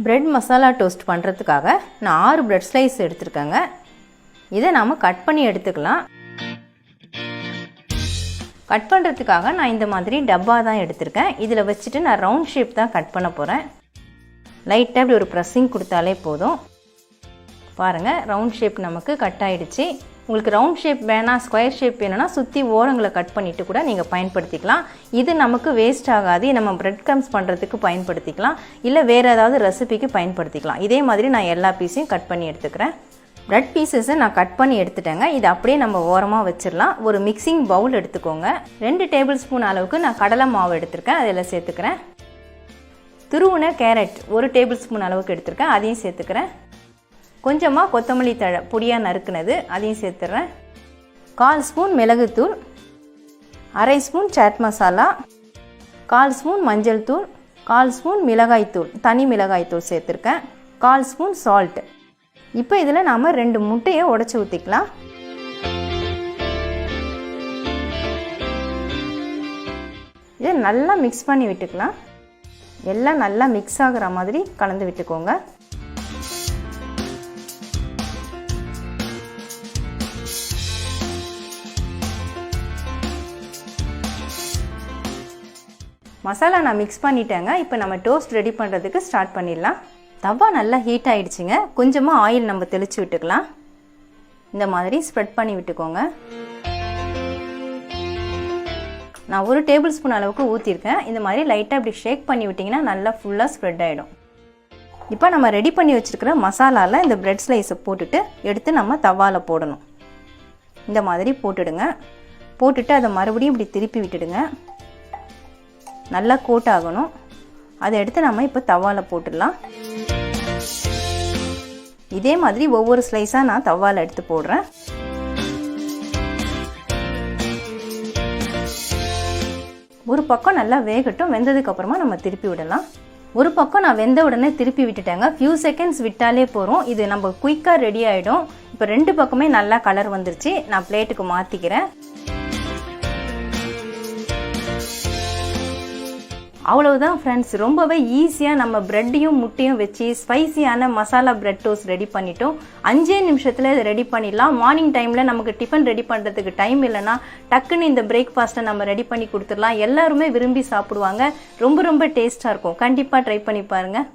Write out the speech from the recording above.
Bread masala toast பண்ணுறதுக்காக நான் 6 bread slice எடுத்துருக்கேங்க. இதை நாம் கட் பண்ணி எடுத்துக்கலாம். கட் பண்ணுறதுக்காக நான் இந்த மாதிரி டப்பா தான் எடுத்திருக்கேன். இதில் வச்சுட்டு நான் ரவுண்ட் ஷேப் தான் கட் பண்ண போகிறேன். லைட்டாக இப்படி ஒரு ப்ரெஸ்ஸிங் கொடுத்தாலே போதும். பாருங்கள், ரவுண்ட் ஷேப் நமக்கு கட் ஆகிடுச்சு. உங்களுக்கு ரவுண்ட் ஷேப் வேணாம், ஸ்கொயர் ஷேப் வேணும்னா சுற்றி ஓரங்களை கட் பண்ணிவிட்டு கூட நீங்கள் பயன்படுத்திக்கலாம். இது நமக்கு வேஸ்ட் ஆகாது. நம்ம பிரெட் க்ரம்ஸ் பண்ணுறதுக்கு பயன்படுத்திக்கலாம், இல்லை வேறு ஏதாவது ரெசிபிக்கு பயன்படுத்திக்கலாம். இதே மாதிரி நான் எல்லா பீஸையும் கட் பண்ணி எடுத்துக்கிறேன். பிரெட் பீசஸை நான் கட் பண்ணி எடுத்துட்டேங்க. இது அப்படியே நம்ம ஓரமாக வச்சிடலாம். ஒரு மிக்சிங் பவுல் எடுத்துக்கோங்க. 2 டேபிள் ஸ்பூன் அளவுக்கு நான் கடலை மாவு எடுத்திருக்கேன், அதில் சேர்த்துக்கிறேன். துருவின கேரட் 1 டேபிள் ஸ்பூன் அளவுக்கு எடுத்திருக்கேன், அதையும் சேர்த்துக்கிறேன். கொஞ்சமாக கொத்தமல்லி தழை பொடியாக நறுக்குனது, அதையும் சேர்த்துறேன். 1/4 ஸ்பூன் மிளகுத்தூள், 1/2 ஸ்பூன் சாட் மசாலா, 1/4 ஸ்பூன் மஞ்சள் தூள், 1/4 ஸ்பூன் மிளகாய்த்தூள், தனி மிளகாய்த்தூள் சேர்த்துருக்கேன், 1/4 ஸ்பூன் சால்ட். இப்போ இதில் நாம் 2 முட்டையை உடைச்சி ஊற்றிக்கலாம். இதை நல்லா மிக்ஸ் பண்ணி விட்டுக்கலாம். எல்லாம் நல்லா மிக்ஸ் ஆகிற மாதிரி கலந்து விட்டுக்கோங்க. மசாலா நான் மிக்ஸ் பண்ணிட்டேங்க. இப்போ நம்ம டோஸ்ட் ரெடி பண்ணுறதுக்கு ஸ்டார்ட் பண்ணிடலாம். தவா நல்லா ஹீட் ஆகிடுச்சிங்க. கொஞ்சமாக ஆயில் நம்ம தெளித்து விட்டுக்கலாம். இந்த மாதிரி ஸ்ப்ரெட் பண்ணி விட்டுக்கோங்க. நான் 1 டேபிள் ஸ்பூன் அளவுக்கு ஊற்றிருக்கேன். இந்த மாதிரி லைட்டாக இப்படி ஷேக் பண்ணி விட்டிங்கன்னா நல்லா ஃபுல்லாக ஸ்ப்ரெட் ஆகிடும். இப்போ நம்ம ரெடி பண்ணி வச்சுருக்கிற மசாலாவில் இந்த பிரெட் ஸ்லைஸை போட்டுட்டு எடுத்து நம்ம தவாவில் போடணும். இந்த மாதிரி போட்டுடுங்க. போட்டுட்டு அதை மறுபடியும் இப்படி திருப்பி விட்டுடுங்க. நல்லா கோட் ஆகணும். அதை எடுத்து நம்ம இப்போ தவாவில் போட்டுடலாம். இதே மாதிரி ஒவ்வொரு ஸ்லைஸாக நான் தவாவில் எடுத்து போடுறேன். ஒரு பக்கம் நல்லா வேகட்டும். வெந்ததுக்கு அப்புறமா நம்ம திருப்பி விடலாம். ஒரு பக்கம் நான் வெந்த உடனே திருப்பி விட்டுட்டேங்க. ஃபியூ செகண்ட்ஸ் விட்டாலே போகிறோம். இது நம்ம குயிக்காக ரெடி ஆகிடும். இப்போ 2 பக்கமே நல்லா கலர் வந்துருச்சு. நான் பிளேட்டுக்கு மாற்றிக்கிறேன். அவ்வளவுதான் ஃப்ரெண்ட்ஸ். ரொம்பவே ஈஸியாக நம்ம ப்ரெட்டையும் முட்டையும் வச்சு ஸ்பைசியான மசாலா பிரெட் டோஸ்ட் ரெடி பண்ணிட்டோம். 5 நிமிஷத்தில் இதை ரெடி பண்ணிடலாம். மார்னிங் டைமில் நமக்கு டிஃபன் ரெடி பண்ணுறதுக்கு டைம் இல்லைன்னா டக்குன்னு இந்த பிரேக்ஃபாஸ்ட்டை நம்ம ரெடி பண்ணி கொடுத்துடலாம். எல்லாருமே விரும்பி சாப்பிடுவாங்க. ரொம்ப ரொம்ப டேஸ்ட்டாக இருக்கும். கண்டிப்பாக ட்ரை பண்ணி பாருங்கள்.